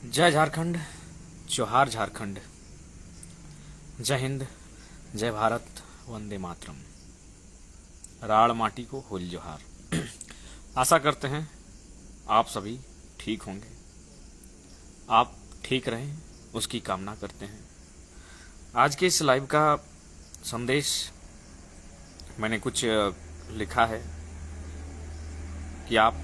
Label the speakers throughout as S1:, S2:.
S1: जय झारखंड, जोहार झारखंड, जय हिंद, जय भारत, वंदे मातरम। राड़ माटी को होल जोहार। आशा करते हैं आप सभी ठीक होंगे, आप ठीक रहें उसकी कामना करते हैं। आज के इस लाइव का संदेश मैंने कुछ लिखा है कि आप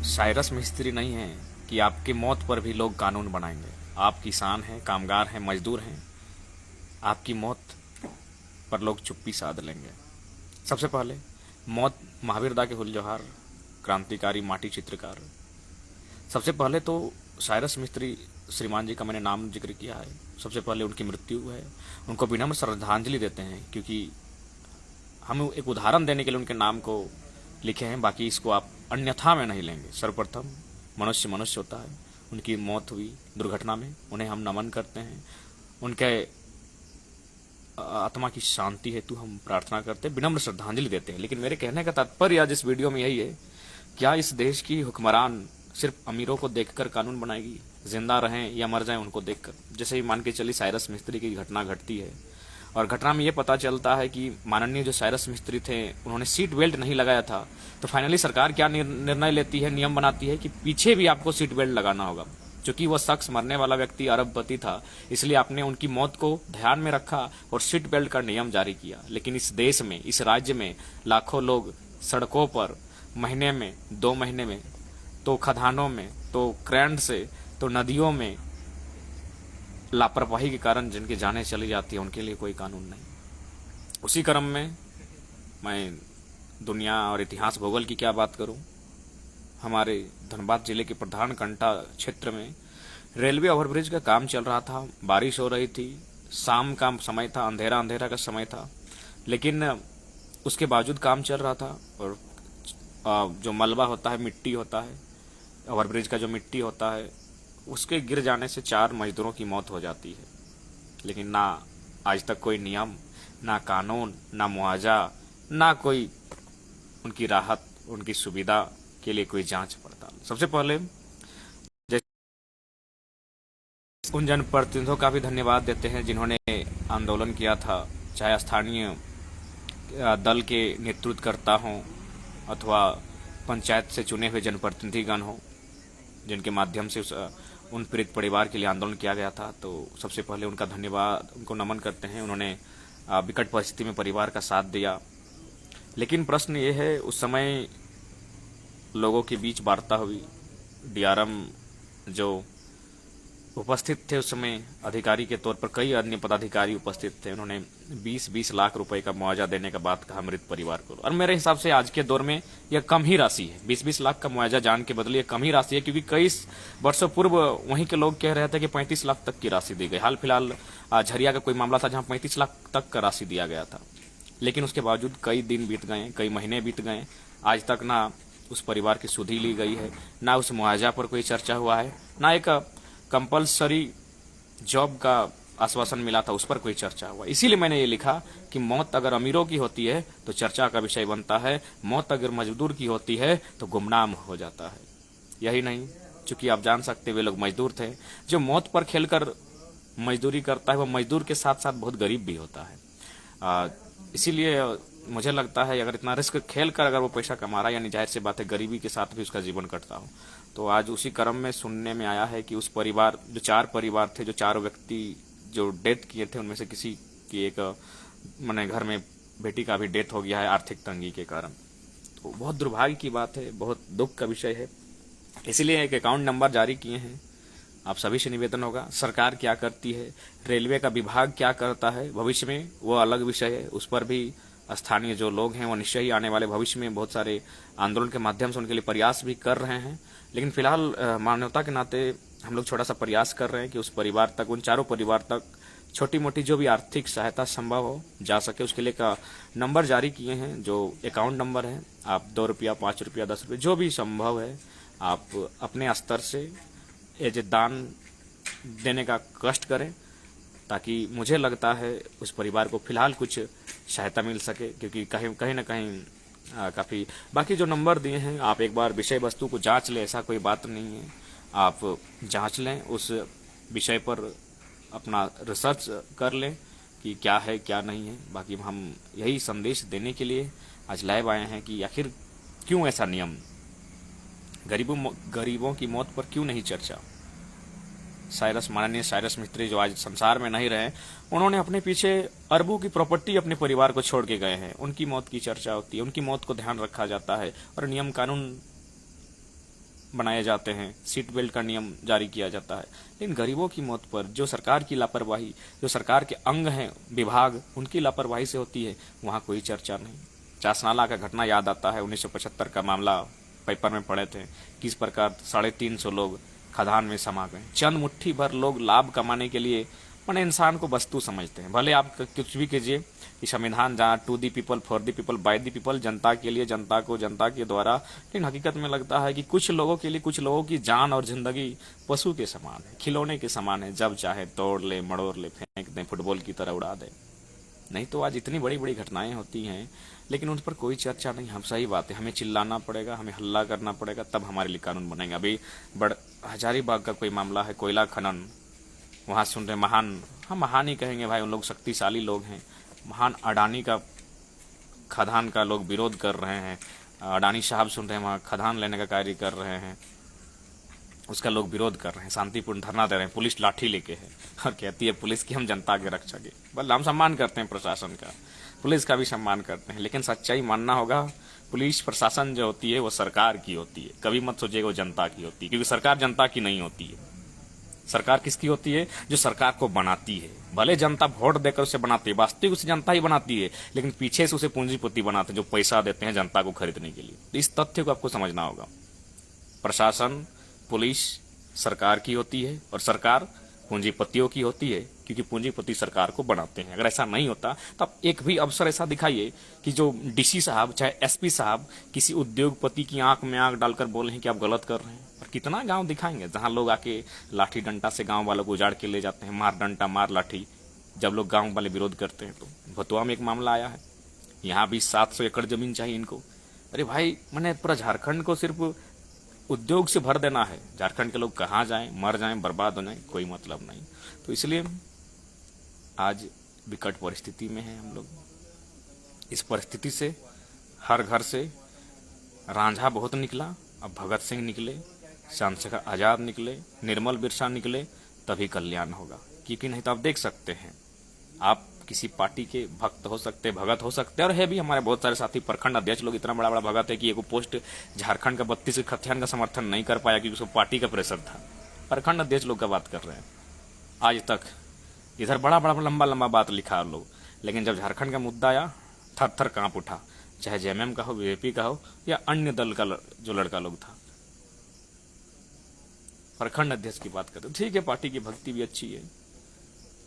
S1: साइरस मिस्त्री नहीं हैं कि आपकी मौत पर भी लोग कानून बनाएंगे। आप किसान हैं, कामगार हैं, मजदूर हैं, आपकी मौत पर लोग चुप्पी साध लेंगे। सबसे पहले मौत महावीर दा के हुल जोहार, क्रांतिकारी माटी चित्रकार। सबसे पहले तो साइरस मिस्त्री श्रीमान जी का मैंने नाम जिक्र किया है। सबसे पहले उनकी मृत्यु है, उनको विनम्र श्रद्धांजलि देते हैं, क्योंकि हम एक उदाहरण देने के लिए उनके नाम को लिखे हैं। बाकी इसको आप अन्यथा में नहीं लेंगे। सर्वप्रथम मनुष्य मनुष्य होता है। उनकी मौत हुई दुर्घटना में, उन्हें हम नमन करते हैं। उनके आत्मा की शांति हेतु हम प्रार्थना करते हैं, विनम्र श्रद्धांजलि देते हैं। लेकिन मेरे कहने का तात्पर्य आज इस वीडियो में यही है, क्या इस देश की हुक्मरान सिर्फ अमीरों को देखकर कानून बनाएगी? जिंदा रहें या मर जाएं उनको देखकर। जैसे ही मान के चली साइरस मिस्त्री की घटना घटती है, और घटना में ये पता चलता है कि माननीय जो साइरस मिस्त्री थे उन्होंने सीट बेल्ट नहीं लगाया था। तो फाइनली सरकार क्या निर्णय लेती है, नियम बनाती है कि पीछे भी आपको सीट बेल्ट लगाना होगा। क्योंकि वह शख्स, मरने वाला व्यक्ति अरबपति था, इसलिए आपने उनकी मौत को ध्यान में रखा और सीट बेल्ट का नियम जारी किया। लेकिन इस देश में, इस राज्य में लाखों लोग सड़कों पर महीने में, 2 महीने में, तो खदानों में, तो क्रैंड से, तो नदियों में लापरवाही के कारण जिनकी जानें चली जाती है, उनके लिए कोई कानून नहीं। उसी क्रम में मैं दुनिया और इतिहास भूगोल की क्या बात करूं। हमारे धनबाद जिले के प्रधान कंटा क्षेत्र में रेलवे ओवरब्रिज का काम चल रहा था। बारिश हो रही थी, शाम का समय था, अंधेरा अंधेरा का समय था, लेकिन उसके बावजूद काम चल रहा था। और जो मलबा होता है, मिट्टी होता है, ओवरब्रिज का जो मिट्टी होता है, उसके गिर जाने से 4 मजदूरों की मौत हो जाती है। लेकिन ना आज तक कोई नियम, ना कानून, ना मुआवजा, ना कोई उनकी राहत, उनकी सुविधा के लिए कोई जांच पड़ताल। सबसे पहले उन जनप्रतिनिधियों का भी धन्यवाद देते हैं जिन्होंने आंदोलन किया था, चाहे स्थानीय दल के नेतृत्वकर्ता हों अथवा पंचायत से चुने हुए जनप्रतिनिधिगण हों, जिनके माध्यम से उन पीड़ित परिवार के लिए आंदोलन किया गया था। तो सबसे पहले उनका धन्यवाद, उनको नमन करते हैं। उन्होंने विकट परिस्थिति में परिवार का साथ दिया। लेकिन प्रश्न ये है, उस समय लोगों के बीच वार्ता हुई। डीआरएम जो उपस्थित थे उस समय अधिकारी के तौर पर, कई अन्य पदाधिकारी उपस्थित थे। उन्होंने 20-20 लाख रुपए का मुआवजा देने का बात कहा मृत परिवार को। और मेरे हिसाब से आज के दौर में यह कम ही राशि है। 20-20 लाख का मुआवजा जान के बदले यह कम ही राशि है, क्योंकि कई वर्षों पूर्व वहीं के लोग कह रहे थे कि 35 लाख तक की राशि दी गई। हाल फिलहाल झरिया का कोई मामला था जहां 35 लाख तक का राशि दिया गया था। लेकिन उसके बावजूद कई दिन बीत गए, कई महीने बीत गए, आज तक ना उस परिवार की सुधि ली गई है, ना उस मुआवजा पर कोई चर्चा हुआ है, ना एक कंपलसरी जॉब का आश्वासन मिला था उस पर कोई चर्चा हुआ। इसीलिए मैंने ये लिखा कि मौत अगर अमीरों की होती है तो चर्चा का विषय बनता है, मौत अगर मजदूर की होती है तो गुमनाम हो जाता है। यही नहीं, चूंकि आप जान सकते वे लोग मजदूर थे। जो मौत पर खेलकर मजदूरी करता है वह मजदूर के साथ साथ बहुत गरीब भी होता है। इसीलिए मुझे लगता है अगर इतना रिस्क खेल कर अगर वो पैसा कमा रहा है, यानी जाहिर सी बात है गरीबी के साथ भी उसका जीवन कटता हो। तो आज उसी क्रम में सुनने में आया है कि उस परिवार, जो 4 परिवार थे, जो 4 व्यक्ति जो डेथ किए थे, उनमें से किसी की एक मैंने घर में बेटी का भी डेथ हो गया है आर्थिक तंगी के कारण। तो बहुत दुर्भाग्य की बात है, बहुत दुख का विषय है। इसीलिए एक अकाउंट नंबर जारी किए हैं। आप सभी से निवेदन होगा, सरकार क्या करती है, रेलवे का विभाग क्या करता है भविष्य में, वो अलग विषय है। उस पर भी स्थानीय जो लोग हैं वो निश्चय ही आने वाले भविष्य में बहुत सारे आंदोलन के माध्यम से उनके लिए प्रयास भी कर रहे हैं। लेकिन फिलहाल मानवता के नाते हम लोग छोटा सा प्रयास कर रहे हैं कि उस परिवार तक, उन 4 परिवार तक छोटी मोटी जो भी आर्थिक सहायता संभव हो जा सके, उसके लिए का नंबर जारी किए हैं। जो अकाउंट नंबर है, आप 2 रुपया, 5 रुपया, 10 रुपये, जो भी संभव है आप अपने स्तर से एज दान देने का कष्ट करें, ताकि मुझे लगता है उस परिवार को फिलहाल कुछ सहायता मिल सके। क्योंकि कहीं ना कहीं काफ़ी, बाकी जो नंबर दिए हैं आप एक बार विषय वस्तु को जांच ले, ऐसा कोई बात नहीं है। आप जांच लें, उस विषय पर अपना रिसर्च कर लें कि क्या है क्या नहीं है। बाकी हम यही संदेश देने के लिए आज लाइव आए हैं कि आखिर क्यों ऐसा नियम, गरीबों की मौत पर क्यों नहीं चर्चा। माननीय साइरस मिस्त्री जो आज संसार में नहीं रहे, उन्होंने अपने पीछे अरबों की प्रॉपर्टी अपने परिवार को छोड़ के गए हैं। उनकी मौत की चर्चा होती है, उनकी मौत को ध्यान रखा जाता है और नियम कानून बनाए जाते हैं, सीट बेल्ट का नियम जारी किया जाता है। लेकिन गरीबों की मौत पर जो सरकार की लापरवाही, जो सरकार के अंग हैं विभाग, उनकी लापरवाही से होती है, वहां कोई चर्चा नहीं। चासनाला का घटना याद आता है, 1975 का मामला पेपर में पढ़े थे, किस प्रकार 350 लोग खदान में समा गए। चंद मुट्ठी भर लोग लाभ कमाने के लिए मैंने इंसान को वस्तु समझते हैं। भले आप कुछ भी कीजिए, कि संविधान जहाँ to the people, for the people, by the people, जनता के लिए, जनता को, जनता के द्वारा, लेकिन हकीकत में लगता है कि कुछ लोगों के लिए, कुछ लोगों की जान और जिंदगी पशु के समान है, खिलौने के समान है। जब चाहे तोड़ ले, मड़ोड़ ले, फेंक दे, फुटबॉल की तरह उड़ा दे। नहीं तो आज इतनी बड़ी बड़ी घटनाएं होती हैं, लेकिन उन पर कोई चर्चा नहीं। हम सही बात है, हमें चिल्लाना पड़ेगा, हमें हल्ला करना पड़ेगा, तब हमारे लिए कानून बनेगा। अभी हजारीबाग का कोई मामला है, कोयला खनन, वहां सुन रहे महान, हम महान ही कहेंगे भाई, उन लोग शक्तिशाली लोग हैं। महान अडानी का खदान का लोग विरोध कर रहे हैं। अडानी साहब सुन रहे हैं वहां खदान लेने का कार्य कर रहे हैं, उसका लोग विरोध कर रहे हैं, शांतिपूर्ण धरना दे रहे हैं। पुलिस लाठी लेके है और कहती है पुलिस की हम जनता के रक्षक है। बल हम सम्मान करते हैं प्रशासन का, पुलिस का भी सम्मान करते हैं, लेकिन सच्चाई मानना होगा। पुलिस प्रशासन जो होती है वो सरकार की होती है, कभी मत सोचिएगा वो जनता की होती है, क्योंकि सरकार जनता की नहीं होती है। सरकार किसकी होती है? जो सरकार को बनाती है। भले जनता वोट देकर उसे बनाती है, वास्तविक उसे जनता ही बनाती है, लेकिन पीछे से उसे पूंजीपति बनाते हैं जो पैसा देते हैं जनता को खरीदने के लिए। तो इस तथ्य को आपको समझना होगा। प्रशासन, पुलिस सरकार की होती है और सरकार पूंजीपतियों की होती है, क्योंकि पूंजीपति सरकार को बनाते हैं। अगर ऐसा नहीं होता तो आप एक भी अवसर ऐसा दिखाइए कि जो डीसी साहब चाहे एसपी साहब किसी उद्योगपति की आंख में आंख डालकर बोल हैं कि आप गलत कर रहे हैं। और कितना गांव दिखाएंगे जहां लोग आके लाठी डंडा से गांव वालों को उजाड़ के ले जाते हैं, मार डंडा मार लाठी, जब लोग गांव वाले विरोध करते हैं। तो भतुआ में एक मामला आया है, यहाँ भी 700 एकड़ जमीन चाहिए इनको। अरे भाई, मैंने पूरा झारखंड को सिर्फ उद्योग से भर देना है, झारखंड के लोग कहाँ जाएं, मर जाएं, बर्बाद हो जाएं, कोई मतलब नहीं। तो इसलिए आज विकट परिस्थिति में है हम लोग। इस परिस्थिति से हर घर से रांझा बहुत निकला, अब भगत सिंह निकले, चंद्रशेखर आजाद निकले, निर्मल बिरसा निकले, तभी कल्याण होगा। क्योंकि नहीं तो आप देख सकते हैं, आप किसी पार्टी के भक्त हो सकते, भगत हो सकते, और है भी हमारे बहुत सारे साथी प्रखंड अध्यक्ष लोग इतना बड़ा बड़ा भगत है कि एक पोस्ट झारखंड का 32 खतियान का समर्थन नहीं कर पाया क्योंकि उसको पार्टी का प्रेशर था। प्रखंड अध्यक्ष लोग का बात कर रहे हैं। आज तक इधर बड़ा बड़ा लंबा लंबा बात लिखा लोग, लेकिन जब झारखंड का मुद्दा आया थर थर कांप उठा, चाहे जेएमएम का हो, बीजेपी का हो, या अन्य दल का जो लड़का लोग था। प्रखंड अध्यक्ष की बात करते, ठीक है, पार्टी की भक्ति भी अच्छी है,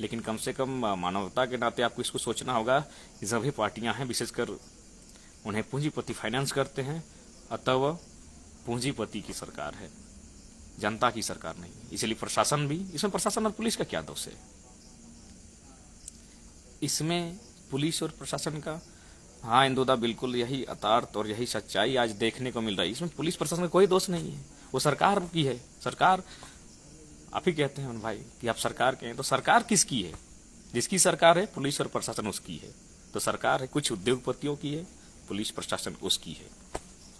S1: लेकिन कम से कम मानवता के नाते आपको इसको सोचना होगा कि सभी पार्टियां हैं, विशेषकर उन्हें पूंजीपति फाइनेंस करते हैं, अतः वह पूंजीपति की सरकार है, जनता की सरकार नहीं। इसलिए प्रशासन भी, इसमें प्रशासन और पुलिस का क्या दोष है? इसमें पुलिस और प्रशासन का, हाँ इंदुदा, बिल्कुल यही यथार्थ और यही सच्चाई आज देखने को मिल रही है। इसमें पुलिस प्रशासन का कोई दोष नहीं है, वो सरकार की है। सरकार, आप ही कहते हैं भाई कि आप सरकार के हैं, तो सरकार किसकी है? जिसकी सरकार है, पुलिस और प्रशासन उसकी है। तो सरकार है कुछ उद्योगपतियों की है, पुलिस प्रशासन उसकी है।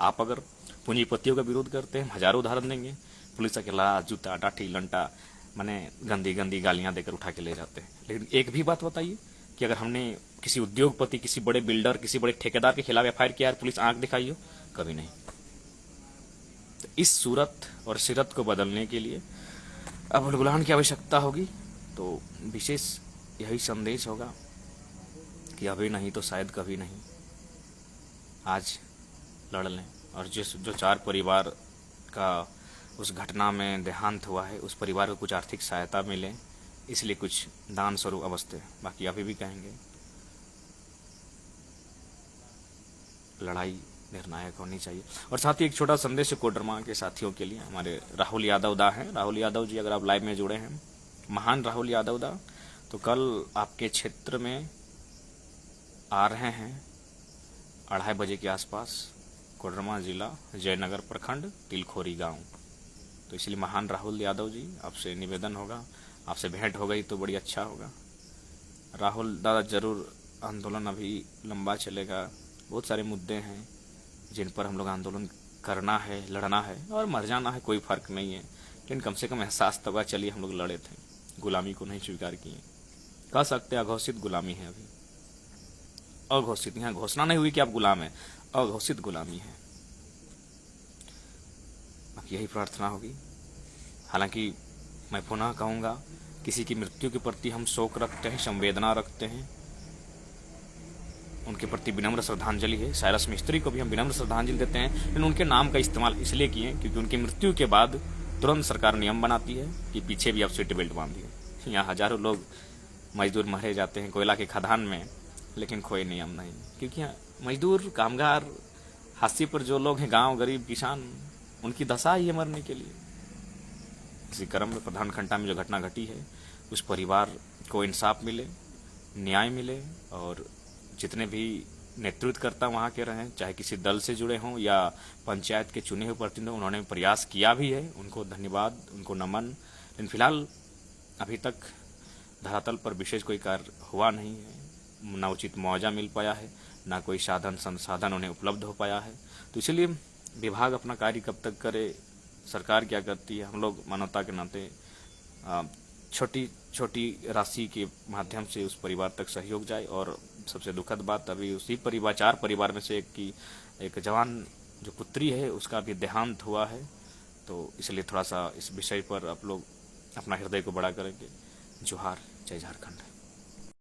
S1: आप अगर पूंजीपतियों का विरोध करते हैं, हजारों उदाहरण देंगे, पुलिस के लाश, जूता, डाठी, लंटा, माने गंदी गंदी गालियां देकर उठा के ले जाते हैं। लेकिन एक भी बात बताइए कि अगर हमने किसी उद्योगपति, किसी बड़े बिल्डर, किसी बड़े ठेकेदार के खिलाफ एफआईआर किया, पुलिस आंख दिखाई हो? कभी नहीं। तो इस सूरत और सीरत को बदलने के लिए अब उलगुलान की आवश्यकता होगी। तो विशेष यही संदेश होगा कि अभी नहीं तो शायद कभी नहीं, आज लड़ लें। और जो 4 परिवार का उस घटना में देहांत हुआ है, उस परिवार को कुछ आर्थिक सहायता मिले, इसलिए कुछ दान स्वरूप अवस्थे। बाकी अभी भी कहेंगे लड़ाई निर्णायक होनी चाहिए। और साथ ही एक छोटा संदेश कोडरमा के साथियों के लिए, हमारे राहुल यादव दा हैं। राहुल यादव जी, अगर आप लाइव में जुड़े हैं, महान राहुल यादव दा, तो कल आपके क्षेत्र में आ रहे हैं 2:30 बजे के आसपास, कोडरमा जिला, जयनगर प्रखंड, तिलखोरी गांव। तो इसलिए महान राहुल यादव जी, आपसे निवेदन होगा, आपसे भेंट हो गई तो बड़ी अच्छा होगा। राहुल दादा, जरूर आंदोलन अभी लंबा चलेगा, बहुत सारे मुद्दे हैं जिन पर हम लोग आंदोलन करना है, लड़ना है और मर जाना है, कोई फर्क नहीं है, लेकिन कम से कम एहसास तब चलिए हम लोग लड़े थे, गुलामी को नहीं स्वीकार किए। कह सकते अघोषित गुलामी है अभी, अघोषित, यहाँ घोषणा नहीं हुई कि आप गुलाम हैं, अघोषित गुलामी है। अब यही प्रार्थना होगी। हालांकि मैं पुनः कहूँगा, किसी की मृत्यु के प्रति हम शोक रखते हैं, संवेदना रखते हैं, उनके प्रति विनम्र श्रद्धांजलि है। साइरस मिस्त्री को भी हम विनम्र श्रद्धांजलि देते हैं, लेकिन उनके नाम का इस्तेमाल इसलिए किए क्योंकि उनकी मृत्यु के बाद तुरंत सरकार नियम बनाती है कि पीछे भी आप सीट बेल्ट बांधिए। यहाँ हजारों लोग मजदूर मारे जाते हैं कोयला के खदान में, लेकिन कोई नियम नहीं, क्योंकि यहाँ मजदूर, कामगार, हाशिए पर जो लोग हैं, गांव, गरीब, किसान, उनकी दशा ही है मरने के लिए। इसी क्रम में प्रधान खंडा में जो घटना घटी है, उस परिवार को इंसाफ मिले, न्याय मिले, और जितने भी नेतृत्वकर्ता वहाँ के रहे, चाहे किसी दल से जुड़े हों या पंचायत के चुने हुए प्रतिनिधि, उन्होंने प्रयास किया भी है, उनको धन्यवाद, उनको नमन। लेकिन फिलहाल अभी तक धरातल पर विशेष कोई कार्य हुआ नहीं है, ना उचित मुआवजा मिल पाया है, ना कोई साधन संसाधन उन्हें उपलब्ध हो पाया है। तो इसलिए विभाग अपना कार्य कब तक करे, सरकार क्या करती है, हम लोग मानवता के नाते छोटी छोटी राशि के माध्यम से उस परिवार तक सहयोग जाए। और सबसे दुखद बात, अभी उसी परिवार, 4 परिवार में से एक जवान जो पुत्री है, उसका भी देहांत हुआ है। तो इसलिए थोड़ा सा इस विषय पर आप लोग अपना हृदय को बड़ा करेंगे। जोहार, जय झारखंड।